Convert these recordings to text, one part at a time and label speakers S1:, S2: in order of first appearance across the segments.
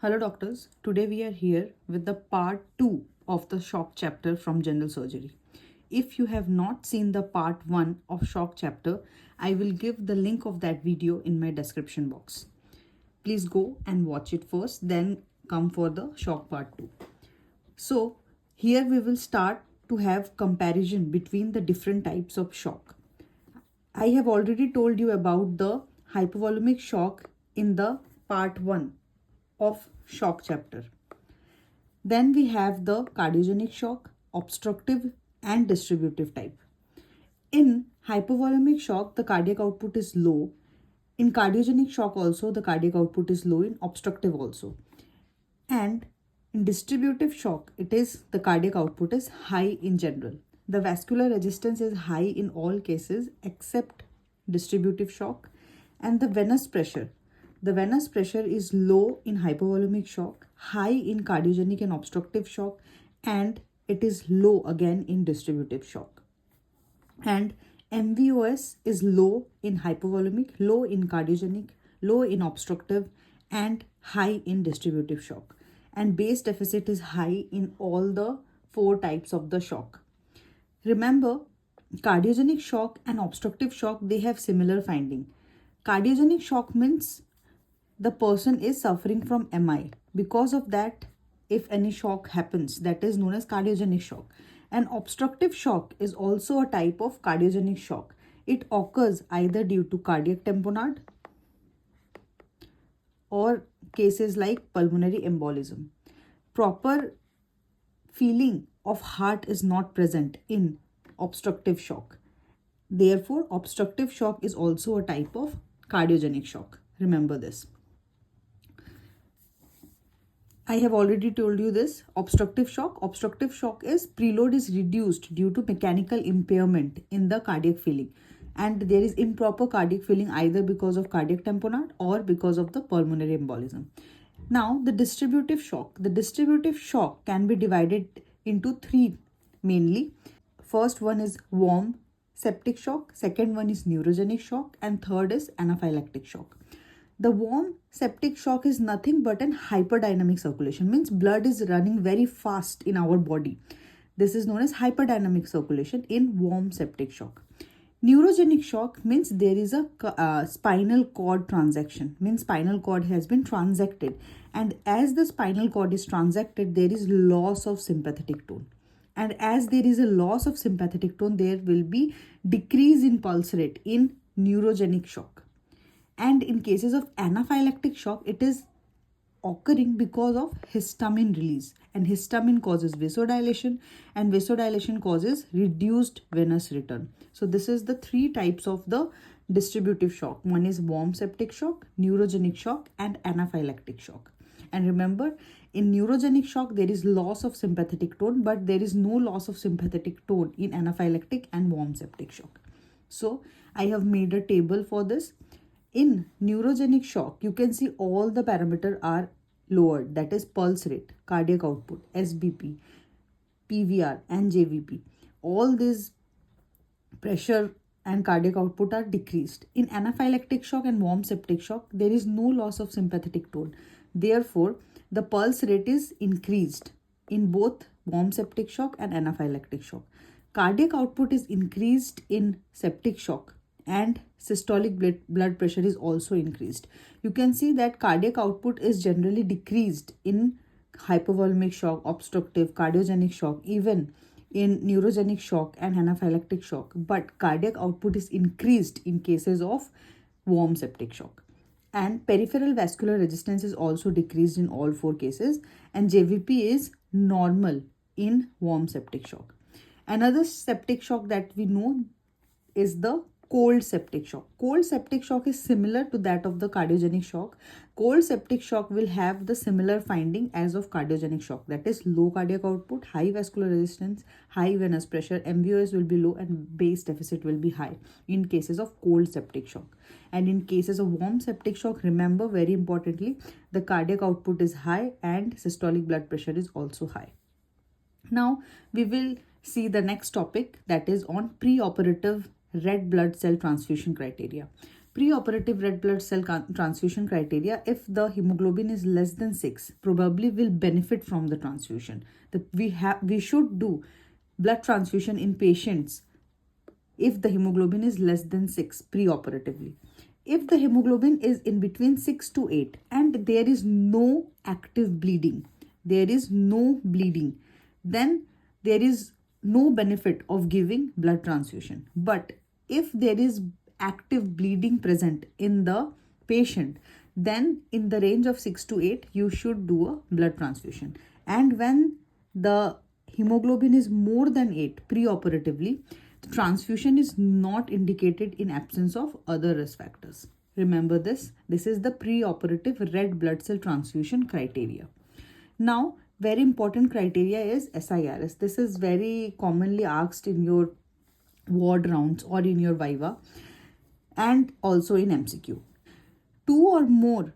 S1: Hello doctors, today we are here with the part 2 of the shock chapter from general surgery. If you have not seen the part 1 of shock chapter, I will give the link of that video in my description box. Please go and watch it first, then come for the shock part 2. So here we will start to have comparison between the different types of shock. I have already told you about the hypovolemic shock in the part 1 of shock chapter. Then we have the cardiogenic shock, obstructive and distributive type. In hypovolemic shock, the cardiac output is low. In cardiogenic shock also, the cardiac output is low. In obstructive also. And in distributive shock, the cardiac output is high in general. The vascular resistance is high in all cases except distributive shock, and the venous pressure is low in hypovolemic shock, high in cardiogenic and obstructive shock, and it is low again in distributive shock. And MVOS is low in hypovolemic, low in cardiogenic, low in obstructive, and high in distributive shock. And base deficit is high in all the 4 types of the shock. Remember, cardiogenic shock and obstructive shock, they have similar finding. Cardiogenic shock means the person is suffering from MI. Because of that, if any shock happens, that is known as cardiogenic shock. And obstructive shock is also a type of cardiogenic shock. It occurs either due to cardiac tamponade or cases like pulmonary embolism. Proper feeling of heart is not present in obstructive shock. Therefore, obstructive shock is also a type of cardiogenic shock. Remember this. I have already told you this. Obstructive shock is preload is reduced due to mechanical impairment in the cardiac feeling, and there is improper cardiac feeling either because of cardiac tamponade or because of the pulmonary embolism. Now the distributive shock can be divided into 3 mainly. First one is warm septic shock, second one is neurogenic shock, and third is anaphylactic shock. The warm septic shock is nothing but an hyperdynamic circulation, means blood is running very fast in our body. This is known as hyperdynamic circulation in warm septic shock. Neurogenic shock means there is a spinal cord transaction, means spinal cord has been transected, and as the spinal cord is transected, there is loss of sympathetic tone. And as there is a loss of sympathetic tone, there will be decrease in pulse rate in neurogenic shock. And in cases of anaphylactic shock, it is occurring because of histamine release, and histamine causes vasodilation, and vasodilation causes reduced venous return. So this is the 3 types of the distributive shock. One is warm septic shock, neurogenic shock, and anaphylactic shock. And remember, in neurogenic shock, there is loss of sympathetic tone, but there is no loss of sympathetic tone in anaphylactic and warm septic shock. So I have made a table for this. In neurogenic shock, you can see all the parameters are lowered, that is pulse rate, cardiac output, SBP, PVR, and JVP. All these pressure and cardiac output are decreased. In anaphylactic shock and warm septic shock, there is no loss of sympathetic tone. Therefore, the pulse rate is increased in both warm septic shock and anaphylactic shock. Cardiac output is increased in septic shock, and systolic blood pressure is also increased. You can see that cardiac output is generally decreased in hypovolemic shock, obstructive, cardiogenic shock, even in neurogenic shock and anaphylactic shock, but cardiac output is increased in cases of warm septic shock. And peripheral vascular resistance is also decreased in all 4 cases, and JVP is normal in warm septic shock. Another septic shock that we know is the cold septic shock. Cold septic shock is similar to that of the cardiogenic shock. Cold septic shock will have the similar finding as of cardiogenic shock, that is low cardiac output, high vascular resistance, high venous pressure, MVOS will be low, and base deficit will be high in cases of cold septic shock. And in cases of warm septic shock, remember very importantly, the cardiac output is high and systolic blood pressure is also high. Now we will see the next topic, that is on preoperative red blood cell transfusion criteria. Preoperative red blood cell transfusion criteria: if the hemoglobin is less than 6, probably will benefit from the transfusion. We should do blood transfusion in patients if the hemoglobin is less than 6 preoperatively. If the hemoglobin is in between 6 to 8 and there is no active bleeding, then there is no benefit of giving blood transfusion. But if there is active bleeding present in the patient, then in the range of 6 to 8, you should do a blood transfusion. And when the hemoglobin is more than 8 preoperatively, transfusion is not indicated in absence of other risk factors. Remember this. This is the preoperative red blood cell transfusion criteria. Now, very important criteria is SIRS. This is very commonly asked in your ward rounds or in your viva and also in MCQ. 2 or more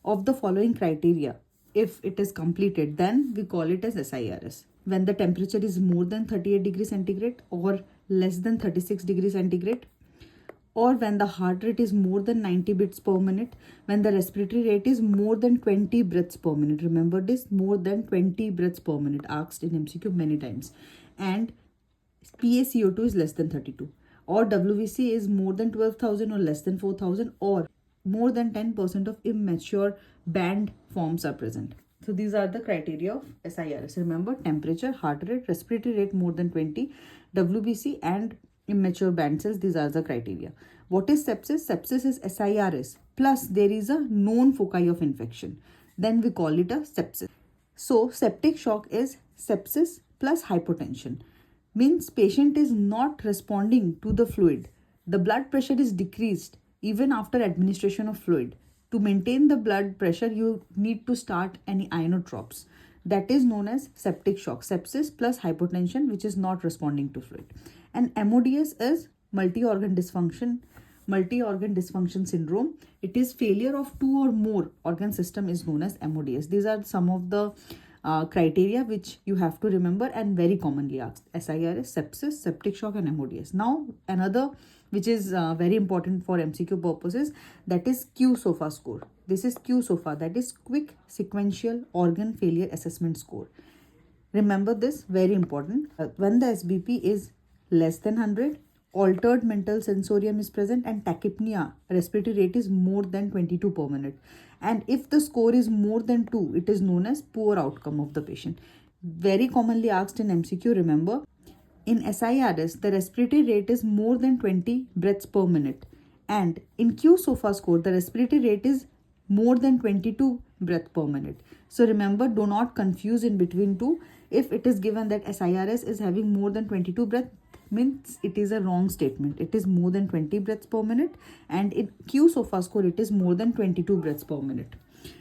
S1: of the following criteria, if it is completed, then we call it as SIRS. When the temperature is more than 38 degrees centigrade or less than 36 degrees centigrade, or when the heart rate is more than 90 beats per minute, when the respiratory rate is more than 20 breaths per minute. Remember this, more than 20 breaths per minute, asked in MCQ many times. And PaCO2 is less than 32, or WBC is more than 12,000 or less than 4,000, or more than 10% of immature band forms are present. So these are the criteria of SIRS. Remember, temperature, heart rate, respiratory rate more than 20, WBC and immature band cells. These are the criteria. What is sepsis? Sepsis is SIRS plus there is a known foci of infection. Then we call it a sepsis. So septic shock is sepsis plus hypotension. Means patient is not responding to the fluid. The blood pressure is decreased even after administration of fluid. To maintain the blood pressure, you need to start any inotropes. That is known as septic shock. Sepsis plus hypotension, which is not responding to fluid. And MODS is multi-organ dysfunction syndrome. It is failure of 2 or more organ system is known as MODS. These are some of the criteria which you have to remember and very commonly asked: SIRS, sepsis, septic shock and MODS. Now another which is very important for MCQ purposes, that is QSOFA score. This is QSOFA, that is Quick Sequential Organ Failure Assessment Score. Remember this, very important. When the SBP is less than 100, altered mental sensorium is present, and tachypnea, respiratory rate is more than 22 per minute. And if the score is more than 2, it is known as poor outcome of the patient. Very commonly asked in MCQ, remember. In SIRS, the respiratory rate is more than 20 breaths per minute. And in QSOFA score, the respiratory rate is more than 22 breaths per minute. So remember, do not confuse in between two. If it is given that SIRS is having more than 22 breaths, means it is a wrong statement. It is more than 20 breaths per minute. And in QSOFA score, it is more than 22 breaths per minute.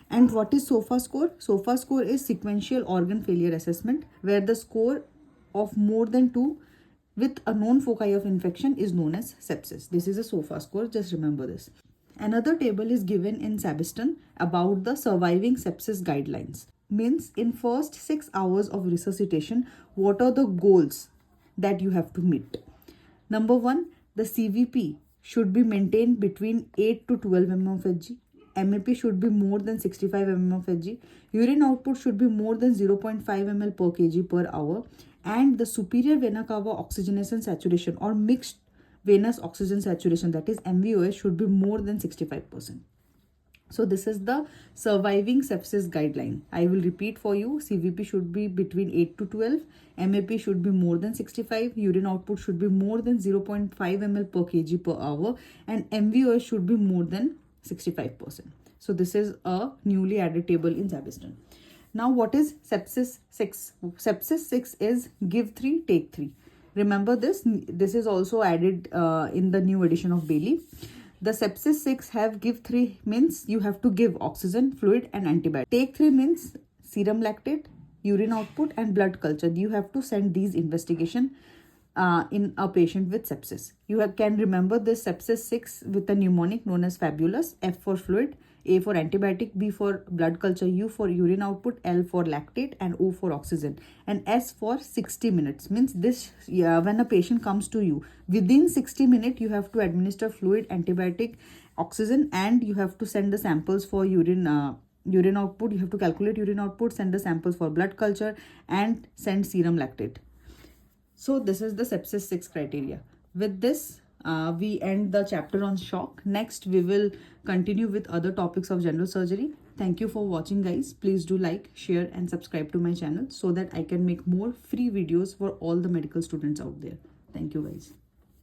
S1: And what is SOFA score? SOFA score is Sequential Organ Failure Assessment, where the score of more than 2 with a known foci of infection is known as sepsis. This is a SOFA score, just remember this. Another table is given in Sabiston about the surviving sepsis guidelines. Means in first 6 hours of resuscitation, what are the goals that you have to meet? Number 1, the CVP should be maintained between 8 to 12 mm of Hg. MAP should be more than 65 mm of Hg. Urine output should be more than 0.5 ml per kg per hour. And the superior vena cava oxygenation saturation or mixed venous oxygen saturation, that is MVOS, should be more than 65%. So this is the surviving sepsis guideline. I will repeat for you. CVP should be between 8 to 12. MAP should be more than 65. Urine output should be more than 0.5 ml per kg per hour. And MVOS should be more than 65%. So this is a newly added table in Zabiston. Now what is sepsis 6? Sepsis 6 is give 3, take 3. Remember this. This is also added in the new edition of Bailey. The sepsis 6 have give 3 means you have to give oxygen, fluid and antibiotic. Take 3 means serum lactate, urine output and blood culture. You have to send these investigation in a patient with sepsis. You can remember this sepsis 6 with a mnemonic known as fabulous. F for fluid, A for antibiotic, B for blood culture, U for urine output, L for lactate and O for oxygen, and S for 60 minutes. Means this, when a patient comes to you, within 60 minutes you have to administer fluid, antibiotic oxygen, and you have to send the samples for urine output. You have to calculate urine output, send the samples for blood culture, and send serum lactate. So this is the sepsis 6 criteria. With this, we end the chapter on shock. Next, we will continue with other topics of general surgery. Thank you for watching, guys. Please do like, share, and subscribe to my channel so that I can make more free videos for all the medical students out there. Thank you, guys.